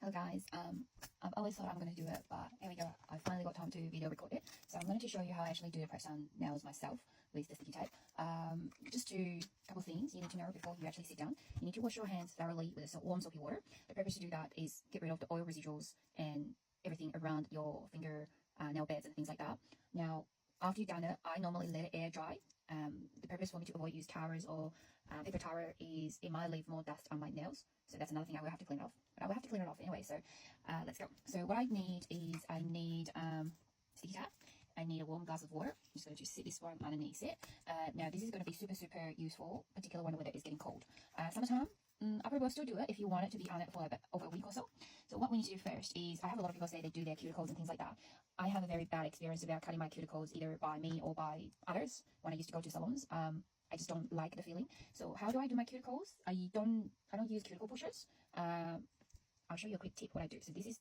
Hello guys, I've always thought I'm going to do it, but here we go. I finally got time to video record it. So I'm going to show you how I actually do the press on nails myself with the sticky tape. Just a couple things you need to know before you actually sit down. You need to wash your hands thoroughly with warm soapy water. The purpose to do that is get rid of the oil residuals and everything around your finger nail beds and things like that. Now, after you've done it, I normally let it air dry. The purpose for me to avoid use towels or paper towel is it might leave more dust on my nails. So that's another thing I will have to clean off. But I will have to clean it off anyway. So let's go. So what I need is I need sticky tape. I need a warm glass of water. I'm just going to sit this one underneath it. Now this is going to be super useful, particularly when the weather is getting cold. Summertime, I probably will still do it if you want it to be on it for over a week or so. So what we need to do first is, I have a lot of people say they do their cuticles and things like that. I have a very bad experience about cutting my cuticles either by me or by others when I used to go to salons. I just don't like the feeling. So how do I do my cuticles? I don't use cuticle pushers. I'll show you a quick tip what I do. So this is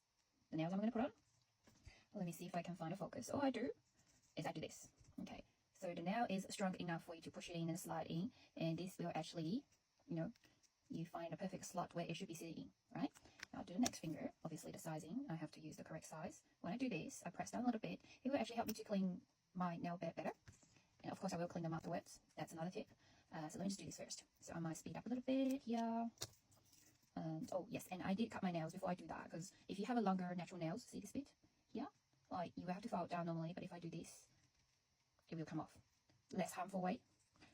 the nails I'm going to put on. Let me see if I can find a focus. All I do is I do this. Okay. So the nail is strong enough for you to push it in and slide in, and this will actually, you find a perfect slot where it should be sitting, right? Now do the next finger. Obviously the sizing, I have to use the correct size. When I do this, I press down a little bit. It will actually help me to clean my nail bed better. And of course I will clean them afterwards. That's another tip. So let me just do this first. So I might speed up a little bit here. And oh yes, and I did cut my nails before I do that, because if you have a longer natural nails, see this bit here? Like you have to file it down normally, but if I do this, it will come off. Less harmful way.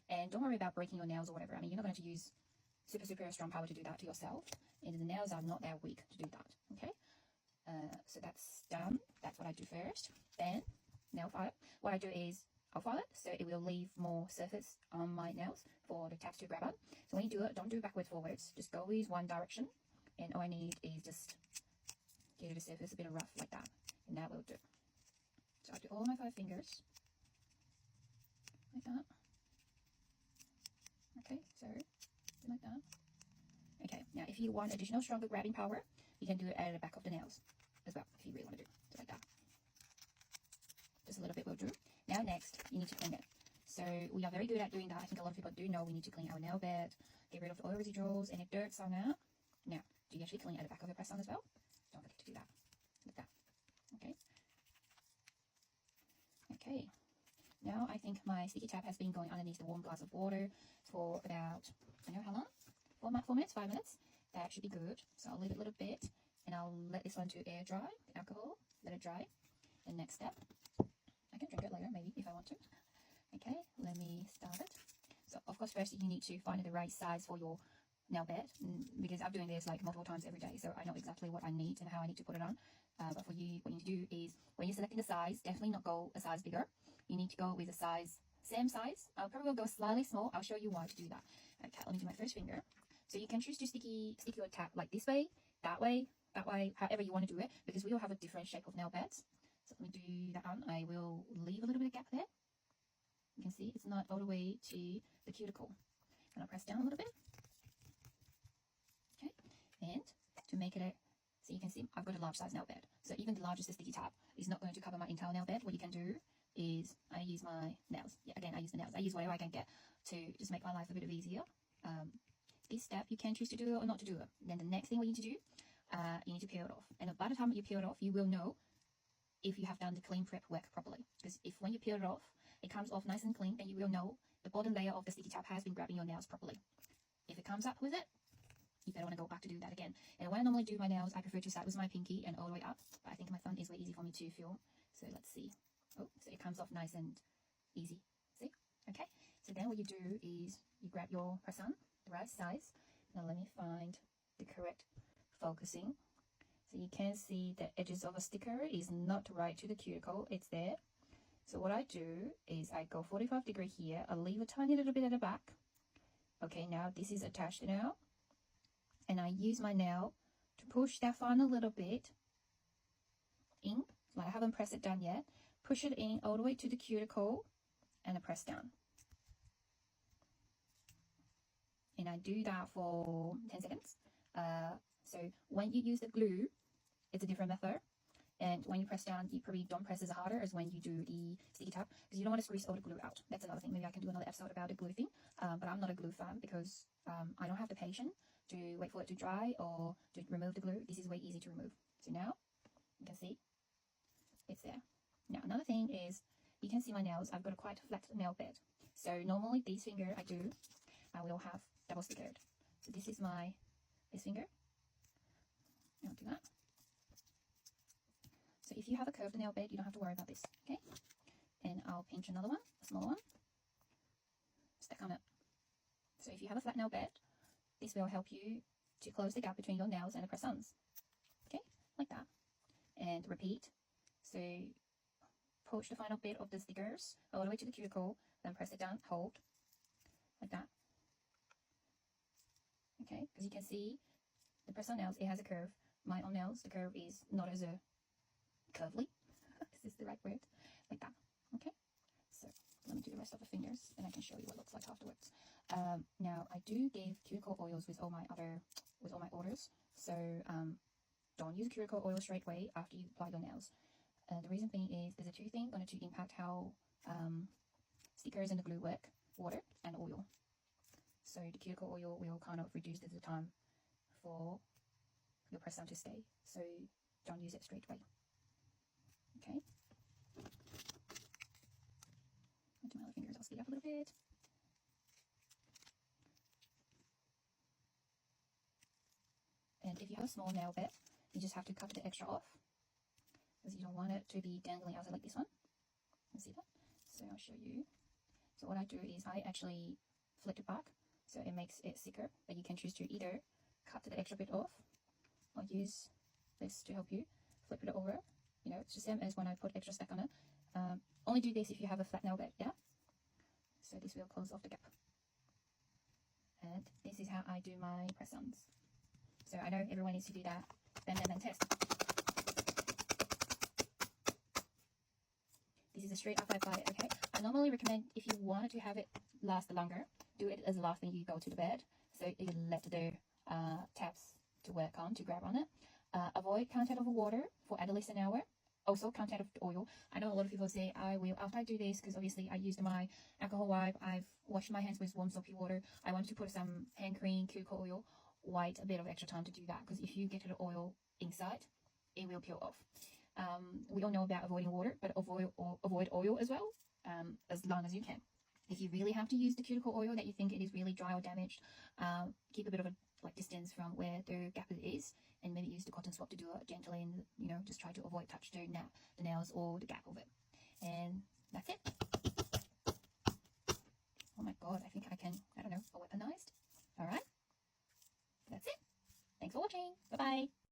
And don't worry about breaking your nails or whatever. I mean, you're not going to use super strong power to do that to yourself, and the nails are not that weak to do that. Okay, so that's done. That's what I do first. Then nail file. What I do is I'll file it so it will leave more surface on my nails for the tabs to grab on. So when you do it, don't do backwards forwards, just go with one direction, and all I need is just give the surface a bit of rough like that, and that will do. So I do all my 5 fingers like that. Okay, so like that. Okay, now if you want additional stronger grabbing power, you can do it at the back of the nails as well, if you really want to do it like that. Just a little bit will do. Now next, you need to clean it. So we are very good at doing that. I think a lot of people do know we need to clean our nail bed, get rid of the oil residuals, any dirts on that. Now, do you actually clean at the back of the press on as well? Don't forget to do that. Like that. Okay. Okay. Now I think my sticky tab has been going underneath the warm glass of water for about, I don't know how long? 4 minutes, 5 minutes. That should be good. So I'll leave it a little bit, and I'll let this one to air dry, the alcohol, let it dry. And next step, I can drink it later maybe if I want to. Okay, let me start it. So of course first you need to find the right size for your nail bed, because I'm doing this like multiple times every day, so I know exactly what I need and how I need to put it on. But for you, what you need to do is when you're selecting the size, definitely not go a size bigger. You need to go with a size, same size. I'll probably go slightly small. I'll show you why to do that. Okay, let me do my first finger. So you can choose to stick your tab like this way, that way, however you want to do it, because we all have a different shape of nail beds. So let me do that on. I will leave a little bit of gap there. You can see it's not all the way to the cuticle. And I'll press down a little bit. Okay, and to make it so you can see I've got a large size nail bed. So even the largest sticky tab is not going to cover my entire nail bed. What you can do is I use my nails. Yeah, again, I use the nails. I use whatever I can get to just make my life a bit easier. This step, you can choose to do it or not to do it. Then the next thing we need to do, you need to peel it off. And by the time you peel it off, you will know if you have done the clean prep work properly. Because if when you peel it off, it comes off nice and clean, then you will know the bottom layer of the sticky tab has been grabbing your nails properly. If it comes up with it, you better want to go back to do that again. And when I normally do my nails, I prefer to start with my pinky and all the way up. But I think my thumb is way easy for me to film. So let's see. Oh, so it comes off nice and easy. See? Okay. So then what you do is you grab your press-on, the right size. Now let me find the correct focusing. So you can see the edges of a sticker is not right to the cuticle. It's there. So what I do is I go 45 degree here. I leave a tiny little bit at the back. Okay, now this is attached now. And I use my nail to push that on a little bit in. Like I haven't pressed it down yet. Push it in all the way to the cuticle and I press down. And I do that for 10 seconds. So when you use the glue, it's a different method. And when you press down, you probably don't press as harder as when you do the sticky tab, because you don't want to squeeze all the glue out. That's another thing. Maybe I can do another episode about the glue thing. But I'm not a glue fan because I don't have the patience to wait for it to dry or to remove the glue, this is way easy to remove. So now you can see it's there. Now another thing is you can see my nails. I've got a quite flat nail bed. So normally this finger I will have double stickered. So this is this finger. I'll do that. So if you have a curved nail bed, you don't have to worry about this, okay? And I'll pinch another one, a smaller one, stick on it. So if you have a flat nail bed, this will help you to close the gap between your nails and the press-ons, okay? Like that. And repeat. So push the final bit of the stickers all the way to the cuticle, then press it down, hold, like that. Okay, because you can see the press-on nails, it has a curve. My own nails, the curve is not as curvy. Is this the right word? Like that. Okay, so let me do the rest of the fingers and I can show you what it looks like afterwards. Now I do give cuticle oils with all my orders, so don't use cuticle oil straight away after you apply your nails. The reason being is there's a two thing going to impact how stickers and the glue work: water and oil. So the cuticle oil will kind of reduce the time for your press on to stay, so don't use it straight away. Okay, into my other fingers, I'll speed up a little bit. And if you have a small nail bit, you just have to cut the extra off, because you don't want it to be dangling outside like this one. You see that? So I'll show you. So what I do is I actually flip it back, so it makes it thicker, but you can choose to either cut the extra bit off or use this to help you flip it over. You know, it's the same as when I put extra stack on it. Only do this if you have a flat nail bed, yeah? So this will close off the gap. And this is how I do my press-ons. So I know everyone needs to do that, bend and then test. This is a straight up I apply it, okay? I normally recommend, if you wanted to have it last longer, do it as the last thing you go to the bed, so you can let the tabs to work on, to grab on it. Avoid contact of water for at least an hour. Also contact of the oil. I know a lot of people say, I will, after I do this, because obviously I used my alcohol wipe, I've washed my hands with warm soapy water, I want to put some hand cream, cuticle oil, wait a bit of extra time to do that, because if you get the oil inside, it will peel off. We all know about avoiding water, but avoid oil as well, as long as you can. If you really have to use the cuticle oil that you think it is really dry or damaged, keep a bit of a distance from where the gap is, and maybe use the cotton swab to do it gently, and you know, just try to avoid touch the nails or the gap of it. And that's it. Oh my god, I think I can, I don't know, a weaponized. All right, that's it. Thanks for watching. Bye bye.